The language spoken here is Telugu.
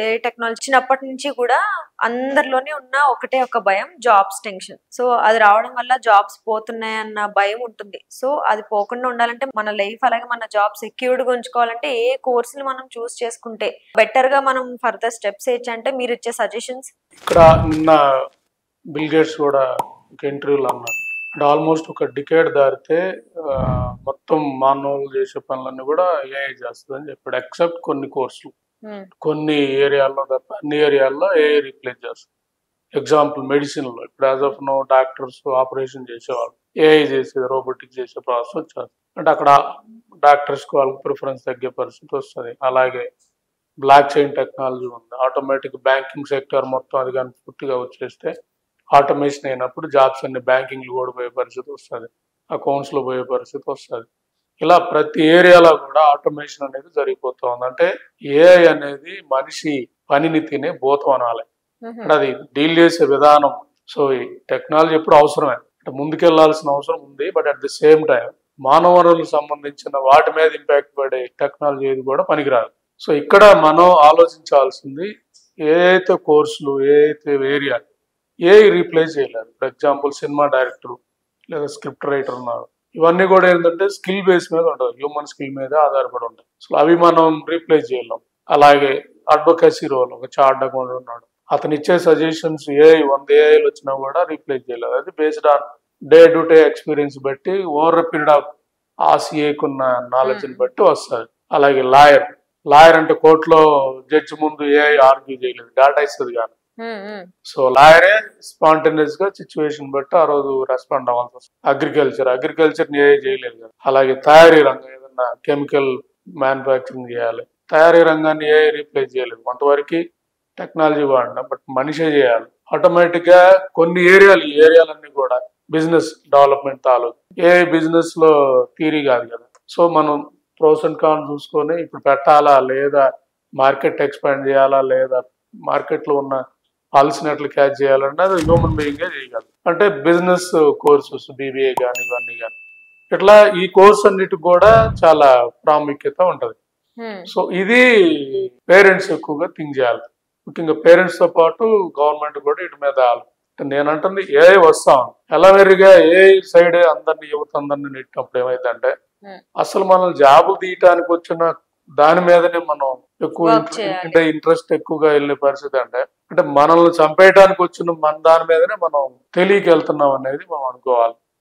ఏ టెక్నాలజీ చిన్నప్పటి నుంచి కూడా అందరిలోనే ఉన్న ఒకటే ఒక భయం, జాబ్స్ టెన్షన్. సో అది రావడం వల్ల జాబ్స్ పోతున్నాయన్న భయం ఉంటుంది. సో అది పోకుండా ఉండాలంటే మన లైఫ్ అలాగే మన జాబ్ సెక్యూర్డ్ గా ఉంచుకోవాలంటే ఏ కోర్సులు మనం చూస్ చేసుకుంటే బెటర్ గా మనం ఫర్దర్ స్టెప్స్ అంటే మీరు ఇచ్చే సజెషన్స్? ఇక్కడ నిన్న బిల్ గేట్స్ కూడా ఒక ఇంటర్వ్యూలో అన్నారు, అంటే ఆల్మోస్ట్ ఒక డికేడ్ దారితే మొత్తం మానవులు చేసే పనులన్నీ కూడా ఏఐ చేస్తుందని చెప్పాడు. ఎక్సెప్ట్ కొన్ని కోర్సులు, కొన్ని ఏరియాల్లో తప్ప అన్ని ఏరియాల్లో ఏఐ రీప్లేస్ చేస్తుంది. ఎగ్జాంపుల్ మెడిసిన్ లో ఇప్పుడు as of no doctors operation చేసేవాళ్ళు ఏఐ చేసేది, రోబోటిక్ చేసే ప్రాసెస్ వచ్చేది. అంటే అక్కడ డాక్టర్స్ కు వాళ్ళకి ప్రిఫరెన్స్ తగ్గే పరిస్థితి వస్తుంది. అలాగే బ్లాక్ చైన్ టెక్నాలజీ ఉంది, ఆటోమేటిక్ బ్యాంకింగ్ సెక్టర్ మొత్తం అది కానీ పూర్తిగా వచ్చేస్తే ఆటోమేషన్ అయినప్పుడు జాబ్స్ అన్ని బ్యాంకింగ్లు కూడా పోయే పరిస్థితి వస్తుంది, అకౌంట్స్ లో పోయే పరిస్థితి వస్తుంది. ఇలా ప్రతి ఏరియాలో కూడా ఆటోమేషన్ అనేది జరిగిపోతుంది. అంటే ఏఐ అనేది మనిషి పనిని తినే భూతం అనాలి. అంటే అది డీల్ చేసే విధానం. సో ఈ టెక్నాలజీ ఎప్పుడు అవసరమే, అంటే ముందుకెళ్లాల్సిన అవసరం ఉంది. But at the same time మానవ వనరులకు సంబంధించిన వాటి మీద ఇంపాక్ట్ పడే టెక్నాలజీ ఏది కూడా పనికిరాదు. సో ఇక్కడ మనం ఆలోచించాల్సింది ఏదైతే కోర్సులు, ఏదైతే ఏరియా ఏఐ రీప్లేస్ చేయలేదు. ఫర్ ఎగ్జాంపుల్ సినిమా డైరెక్టర్ లేదా స్క్రిప్ట్ రైటర్ ఉన్నారు, ఇవన్నీ కూడా ఏంటంటే స్కిల్ బేస్ మీద ఉంటుంది, హ్యూమన్ స్కిల్ మీద ఆధారపడి ఉంటాయి. సో అవి మనం రీప్లేస్ చేయలేం. అలాగే అడ్వొకేసీ రోల్, ఒక చార్ట్ అకౌంట్ ఉన్నాడు, అతను ఇచ్చే సజెషన్స్ ఏఐ 100 ఏఐలు వచ్చినా కూడా రీప్లేస్ చేయలేదు. అది based on day to day experience బట్టి ఓవర్ పీరియడ్ ఆఫ్ ఆ సిఏకున్న నాలెడ్జ్ని బట్టి వస్తుంది. అలాగే లాయర్ అంటే కోర్టులో జడ్జి ముందు ఏఐ ఆర్గ్యూ చేయలేదు, డేటా ఇస్తుంది కానీ. సో లాయరే స్పాంటేనియస్ గా సిచ్యువేషన్ బట్టి ఆ రోజు రెస్పాండ్ అవ్వాల్సి వస్తుంది. అగ్రికల్చర్ ఏఐ చేయలేదు కదా. అలాగే తయారీ రంగం, ఏదన్నా కెమికల్ మ్యానుఫ్యాక్చరింగ్ చేయాలి, తయారీ రంగాన్ని ఏఐ రీప్లేస్ చేయలేదు. కొంతవరకు టెక్నాలజీ వాడినా, బట్ మనిషే చేయాలి. ఆటోమేటిక్ గా కొన్ని ఏరియాలన్నీ కూడా బిజినెస్ డెవలప్మెంట్ తాలూకు ఏఐ బిజినెస్ లో థియరీ కాదు కదా. సో మనం ప్రోస్ అండ్ కాన్స్ చూసుకొని ఇప్పుడు పెట్టాలా లేదా, మార్కెట్ ఎక్స్పాండ్ చేయాలా లేదా, మార్కెట్ లో ఉన్న పాలసీని ఎట్లా క్యాచ్ చేయాలంటే అది హ్యూమన్ బీయింగ్ చేయగలరు. అంటే బిజినెస్ కోర్సెస్ బీబీఏ కానీ ఇవన్నీ కానీ ఇట్లా ఈ కోర్స్ అన్నిటికి కూడా చాలా ప్రాముఖ్యత ఉంటది. సో ఇది పేరెంట్స్ ఎక్కువగా థింక్ చేయాలి. ముఖ్యంగా పేరెంట్స్ తో పాటు గవర్నమెంట్ కూడా ఇటు మీద నేనంటుంది ఏఐ వస్తాం ఎలావేరిగా ఏఐ సైడ్ యువత అందరినీ నెట్టినప్పుడు ఏమైందంటే అసలు మనం జాబు తీయటానికి వచ్చిన దాని మీదనే మనం ఎక్కువ ఇంట్రెస్ట్ ఎక్కువగా వెళ్ళే పరిస్థితి. అంటే మనల్ని చంపేయడానికి వచ్చిన మన దాని మీదనే మనం తెలియక వెళ్తున్నాం అనేది మనం అనుకోవాలి.